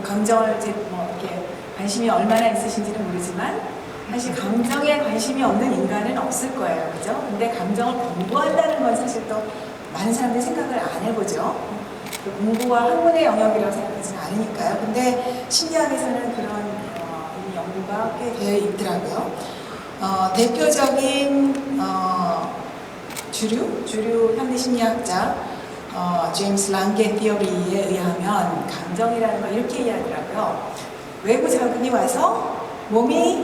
감정을 이제 뭐 이렇게 관심이 얼마나 있으신지는 모르지만 사실 감정에 관심이 없는 인간은 없을 거예요, 그죠? 근데 감정을 공부한다는 건 사실 또 많은 사람들이 생각을 안 해보죠. 공부와 학문의 영역이라고 생각하지는 않으니까요. 근데 심리학에서는 그런 이 연구가 꽤 되어 있더라고요. 대표적인 주류 현대심리학자 제임스 랑게 티어리에 의하면 감정이라는 걸 이렇게 이해하더라고요. 외부 자극이 와서 몸에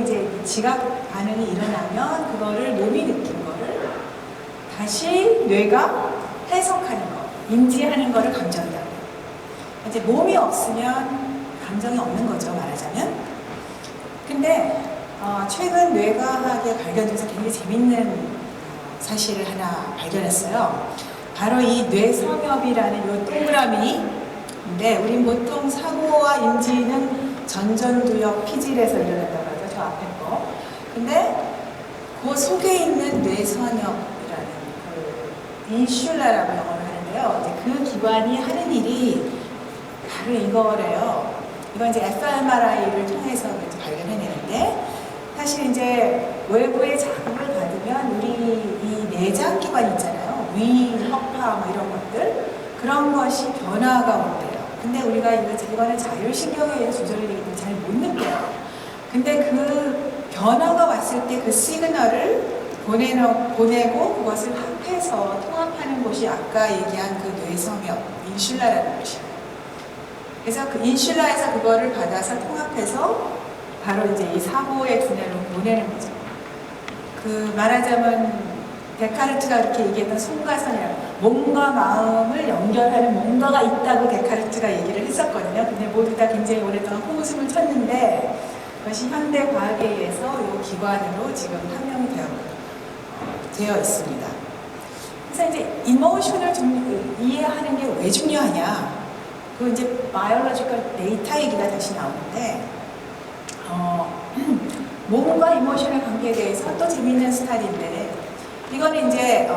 이제 지각 반응이 일어나면 그거를 몸이 느낀 거를 다시 뇌가 해석하는 거, 인지하는 거를 감정이라고 해요. 이제 몸이 없으면 감정이 없는 거죠, 말하자면. 근데 최근 뇌과학에 발견돼서 굉장히 재밌는 사실을 하나 발견했어요. 바로 이 뇌성엽이라는 이 동그라미인데, 우린 보통 사고와 인지는 전전두엽 피질에서 일어난다고 하죠, 저 앞에 거. 근데 그 속에 있는 뇌성엽이라는 그 인슐라라고 영어를 하는데요. 이제 그 기관이 하는 일이 바로 이거래요. 이건 이제 fMRI를 통해서 발견해내는데, 사실 이제 외부의 자극을 받으면 우리 이 내장 기관 있잖아요. 위, 허파 뭐 이런 것들, 그런 것이 변화가 온대요. 근데 우리가 이거는 자율신경에 의해 조절이 되기 때문에 잘 못 느껴요. 근데 그 변화가 왔을 때 그 시그널을 보내고 그것을 합해서 통합하는 곳이 아까 얘기한 그 뇌성엽, 인슐라라는 곳이에요. 그래서 그 인슐라에서 그거를 받아서 통합해서 바로 이제 이 사고의 두뇌로 보내는 거죠. 그 말하자면 데카르트가 이렇게 얘기했던 송가선이라고, 몸과 마음을 연결하는 뭔가가 있다고 데카르트가 얘기를 했었거든요. 근데 모두 다 굉장히 오랫동안 호흡을 쳤는데 그것이 현대 과학에 의해서 이 기관으로 지금 함명이 되어 있습니다. 그래서 이제 이모션을 좀 이해하는 게 왜 중요하냐? 그 이제 바이올로지컬 데이터 얘기가 다시 나오는데, 몸과 이모션의 관계에 대해서 또 재미있는 스타디인데, 이거는 이제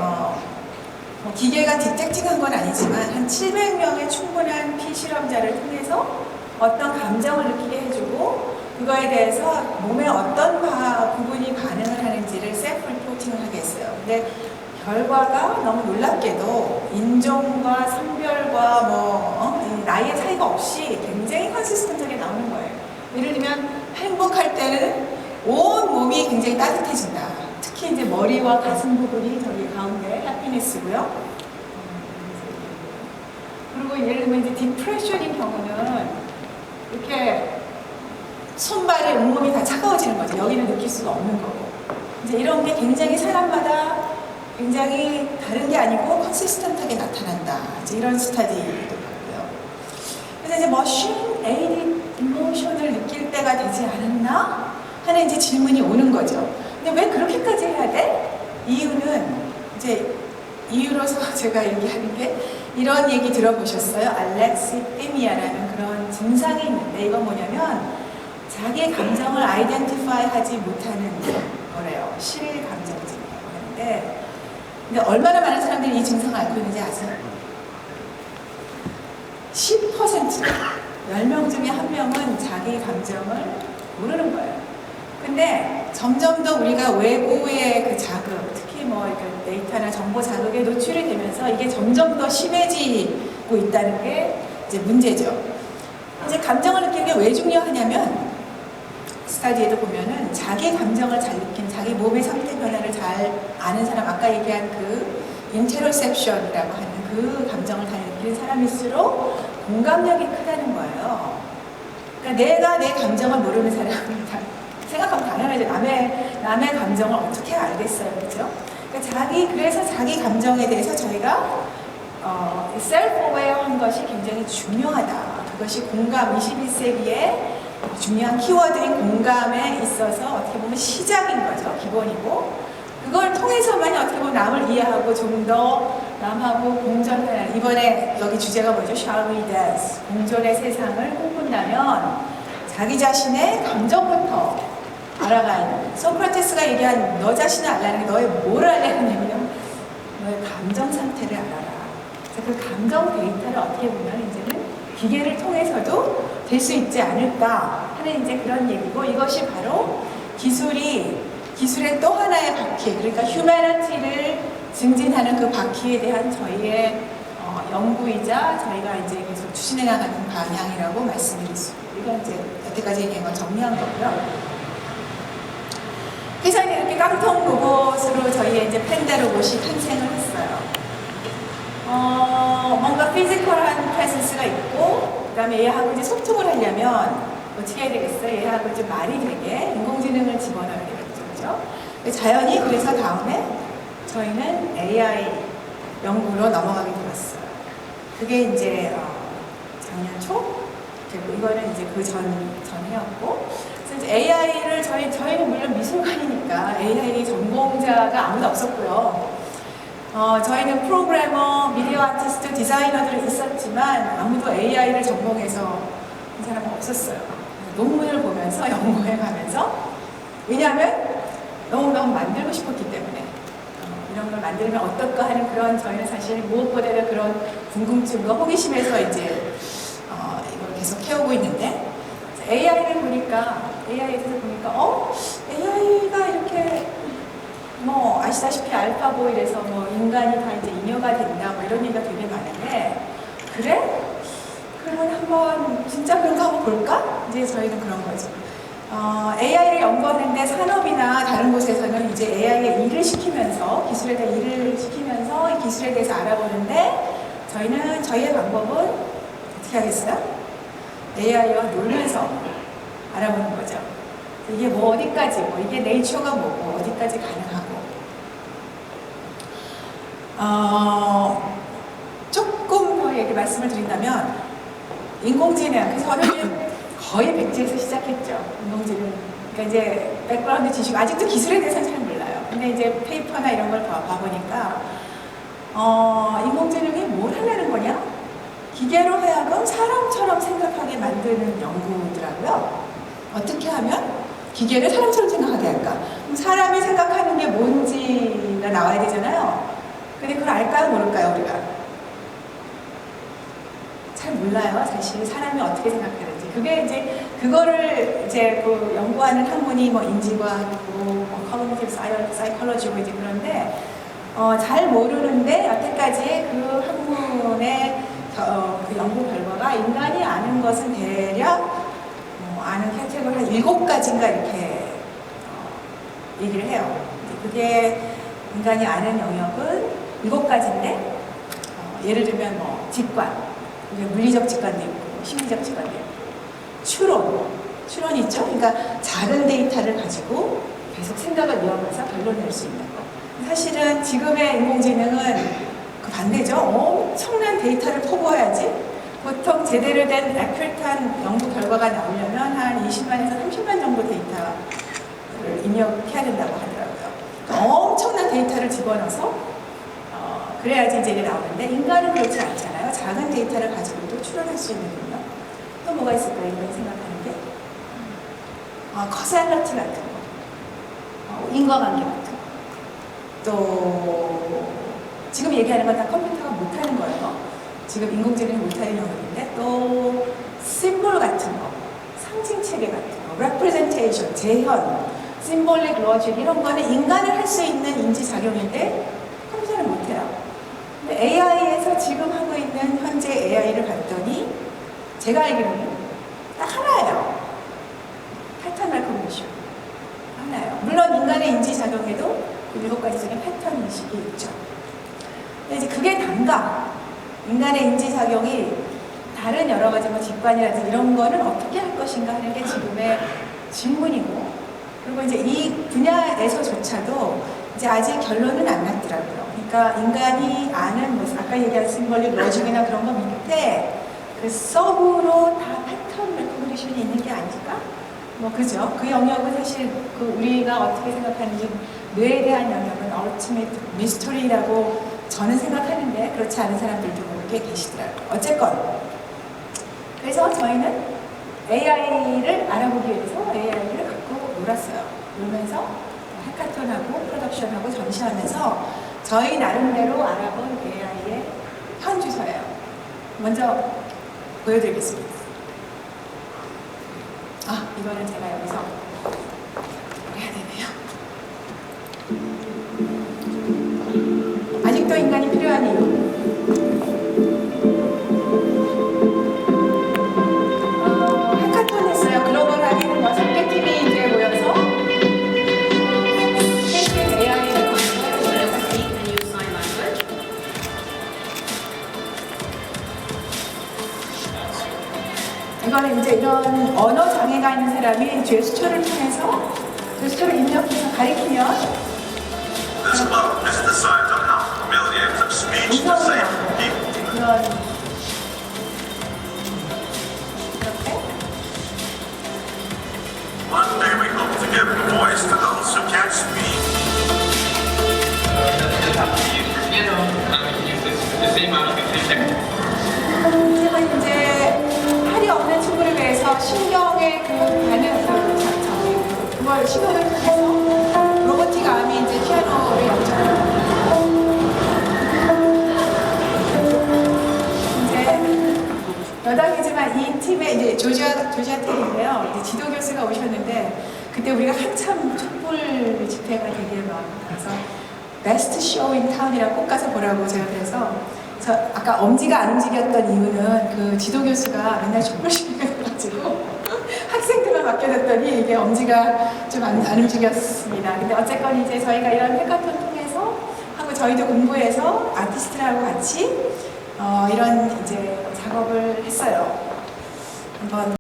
기계가 디텍팅한 건 아니지만 한 700명의 충분한 피실험자를 통해서 어떤 감정을 느끼게 해주고 그거에 대해서 몸의 어떤 부분이 반응을 하는지를 셀프 리포팅을 하게 했어요. 근데 결과가 너무 놀랍게도 인종과 성별과 나이의 차이가 없이 굉장히 컨시스턴트하게 나오는 거예요. 예를 들면 행복할 때는 온 몸이 굉장히 따뜻해진다. 특히 이제 머리와 가슴 부분이 저기 가운데 해피니스고요. 그리고 예를 들면 이제 디프레션인 경우는 이렇게 손발이 온몸이 다 차가워지는 거죠. 여기는 느낄 수가 없는 거고. 이제 이런 게 굉장히 사람마다 굉장히 다른 게 아니고 컨시스턴트하게 나타난다. 이제 이런 스타디도 봤고요. 그래서 이제 머신 에이디 이모션을 느낄 때가 되지 않았나 하는 이제 질문이 오는 거죠. 근데 왜 그렇게까지 해야 돼? 이유로서 제가 얘기하는 게 이런 얘기 들어보셨어요? 알렉시티미아라는 그런 증상이 있는데, 이건 뭐냐면 자기 감정을 아이덴티파이 하지 못하는 거래요. 실감정증이라고 하는데, 근데 얼마나 많은 사람들이 이 증상을 앓고 있는지 아세요? 10%, 10명 중에 1명은 자기 감정을 모르는 거예요. 근데 점점 더 우리가 외부의 그 자극, 특히 뭐 이렇게 데이터나 정보 자극에 노출이 되면서 이게 점점 더 심해지고 있다는 게 이제 문제죠. 이제 감정을 느끼는 게 왜 중요하냐면, 스타디에도 보면은 자기 감정을 잘 느낀, 자기 몸의 상태 변화를 잘 아는 사람, 아까 얘기한 그 인테로셉션이라고 하는 그 감정을 잘 느끼는 사람일수록 공감력이 크다는 거예요. 그러니까 내가 내 감정을 모르는 사람은 생각하면 당연하죠. 남의 감정을 어떻게 알겠어요, 그렇죠? 그러니까 그래서 자기 감정에 대해서 저희가 셀프-어웨어한 것이 굉장히 중요하다. 그것이 공감, 21세기에 중요한 키워드인 공감에 있어서 어떻게 보면 시작인 거죠. 기본이고, 그걸 통해서만 어떻게 보면 남을 이해하고 좀 더 남하고 공존하는, 이번에 여기 주제가 뭐죠? Shall we dance? 공존의 세상을 꿈꾼다면 자기 자신의 감정부터 알아가야 돼요. 소크라테스가 얘기한 너 자신을 알라는 게 너의 뭘 알라는 얘기냐면 너의 감정 상태를 알아라. 그래서 그 감정 데이터를 어떻게 보면 이제는 기계를 통해서도 될 수 있지 않을까 하는 이제 그런 얘기고, 이것이 바로 기술의 또 하나의 바퀴, 그러니까 휴머니티를 증진하는 그 바퀴에 대한 저희의 연구이자 저희가 이제 계속 추진해 나가는 방향이라고 말씀드릴 수 있습니다. 이건 이제 여태까지 얘기한 걸 정리한 거고요. 그래서 이렇게 깡통 로봇으로 저희의 이제 팬다 로봇이 탄생을 했어요. 뭔가 피지컬한 프레센스가 있고, 그 다음에 얘하고 이제 소통을 하려면 어떻게 해야 되겠어요? 얘하고 이제 말이 되게 인공지능을 집어넣어야 되겠죠. 그죠? 자연히 그래서 다음에 저희는 AI 연구로 넘어가게 되었어요. 그게 이제 작년 초? 그리고 이거는 이제 그 전해였고, 그래서 이제 AI를 저희는 물론 미술관이니까 AI 전공자가 아무도 없었고요. 저희는 프로그래머, 미디어 아티스트, 디자이너들이 있었지만 아무도 AI를 전공해서 한 사람은 없었어요. 논문을 보면서 연구해 가면서, 왜냐하면 너무너무 만들고 싶었기 때문에 이런 걸 만들면 어떨까 하는 그런, 저희는 사실 무엇보다도 그런 궁금증과 호기심에서 이제 이걸 계속 해오고 있는데, AI에 대해서 보니까 AI가 이렇게 뭐 아시다시피 알파고 이래서 뭐 인간이 다 이제 잉여가 된다 뭐 이런 얘기가 되게 많은데, 그래? 그러면 한번 진짜 그런 거 한번 볼까? 이제 저희는 그런 거죠. AI를 연구하는데 산업이나 다른 곳에서는 이제 AI에 일을 시키면서, 기술에 대해 일을 시키면서 이 기술에 대해서 알아보는데, 저희의 방법은 어떻게 하겠어요? AI와 놀면서 알아보는 거죠. 이게 뭐 어디까지, 이게 네이처가 뭐고 어디까지 가능하고. 조금 더 얘기 말씀을 드린다면, 인공지능, 그래서 저는 거의 백지에서 시작했죠. 인공지능. 그러니까 이제 백그라운드 지식, 아직도 기술에 대해서는 잘 몰라요. 근데 이제 페이퍼나 이런 걸 봐보니까, 인공지능이 뭘 하려는 거냐? 기계로 하여금 사람처럼 생각하게 만드는 연구더라고요. 어떻게 하면 기계를 사람처럼 생각하게 할까? 그럼 사람이 생각하는 게 뭔지가 나와야 되잖아요. 근데 그걸 알까요, 모를까요, 우리가? 잘 몰라요, 사실. 사람이 어떻게 생각하는지. 그게 이제, 그거를 이제 그 연구하는 학문이 뭐 인지과학이고, 커그니티브 사이콜로지고 이제 그런데, 잘 모르는데, 여태까지 그 학문의 그 연구 결과가 인간이 아는 것은 대략 아는 캐테고리 한 7가지인가 이렇게 얘기를 해요. 그게 인간이 아는 영역은 7가지인데, 예를 들면 뭐 직관, 물리적 직관도 있고 심리적 직관도 있고, 추론이 있죠. 그러니까 작은 데이터를 가지고 계속 생각을 이어가서 결론을 낼 수 있는 거. 사실은 지금의 인공지능은 그 반대죠. 엄청난 데이터를 포고해야지. 보통 제대로 된 애큐레이트한 연구 결과가 나오려면 한 20만에서 30만 정도 데이터를 입력해야 된다고 하더라고요. 그러니까 엄청난 데이터를 집어넣어서 그래야지 이제 이게 나오는데, 인간은 그렇지 않잖아요. 작은 데이터를 가지고도 추론할 수 있는군요. 또 뭐가 있을까요? 인간이 생각하는 게? 커셀러티 같은 거, 인과관계 같은 거. 또 지금 얘기하는 건 다 컴퓨터가 못하는 거예요. 지금 인공지능이 못하는 영역인데, 또 심볼 같은 거, 상징체계 같은 거, representation, 재현, 심볼릭 로직, 이런 거는 인간이 할 수 있는 인지작용인데 컴퓨터는 못해요. 근데 AI에서 지금 하고 있는 현재 AI를 봤더니 제가 알기로는 딱 하나예요. 패턴 레코그니션 하나예요. 물론 인간의 인지작용에도 그 7가지 중에 패턴 인식이 있죠. 근데 이제 그게 단가, 인간의 인지작용이 다른 여러 가지 뭐 직관이라든지 이런 거는 어떻게 할 것인가 하는 게 지금의 질문이고, 그리고 이제 이 분야에서조차도 이제 아직 결론은 안 났더라고요. 그러니까 인간이 아는 뭐 아까 얘기한 심볼릭 로직이나 그런 거 밑에 그 서브로 다 패턴 레코그니션이 있는 게 아닐까? 뭐 그죠? 그 영역은 사실 그 우리가 어떻게 생각하는지, 뇌에 대한 영역은 ultimate mystery라고 저는 생각하는데, 그렇지 않은 사람들도 꽤 계시더라고요. 어쨌건 그래서 저희는 AI를 알아보기 위해서 AI를 갖고 놀았어요. 놀면서 해카톤하고 프로덕션하고 전시하면서 저희 나름대로 알아본 AI의 현주소예요. 먼저 보여드리겠습니다. 아, 이거는 제가 여기서 해야 되네요. 아직도 인간이 필요한 이유. 해카톤 했어요. 글로벌하게 6개 팀이 이제 모여서 최신 AI를 이거는 이제 이런 언어 장애가 있는 사람이 제스처를 통해서 제스처를 입력해서 가리키면 This club is designed to help millions of speech-disabled people. 그런 이렇게 One day we hope to give voice to those who can't speak. Does have to be used for piano. We can use this the same amount of music. 이제는 이제 팔이 없는 친구를 위해서 신경의 그 반응 그걸 신경을 통해서 로보틱 암이 이제 피아노를 연주하는 이제 여담이지만 이 팀의 이제 조지아 텔인데요. 이제 지도 교수가 오셨는데 그때 우리가 한참 촛불 집회가 되게 막 그래서 베스트 쇼 인 타운이라고 꼭 가서 보라고 제가 그래서 아까 엄지가 안 움직였던 이유는 그 지도 교수가 맨날 촛불 집회를 해가지고 학생들만 맡겨졌더니 이게 엄지가 좀 안 움직였습니다. 근데 어쨌건 이제 저희가 이런 해커톤 통해서 하고 저희도 공부해서 아티스트들하고 같이 이런 이제 작업을 했어요. 한번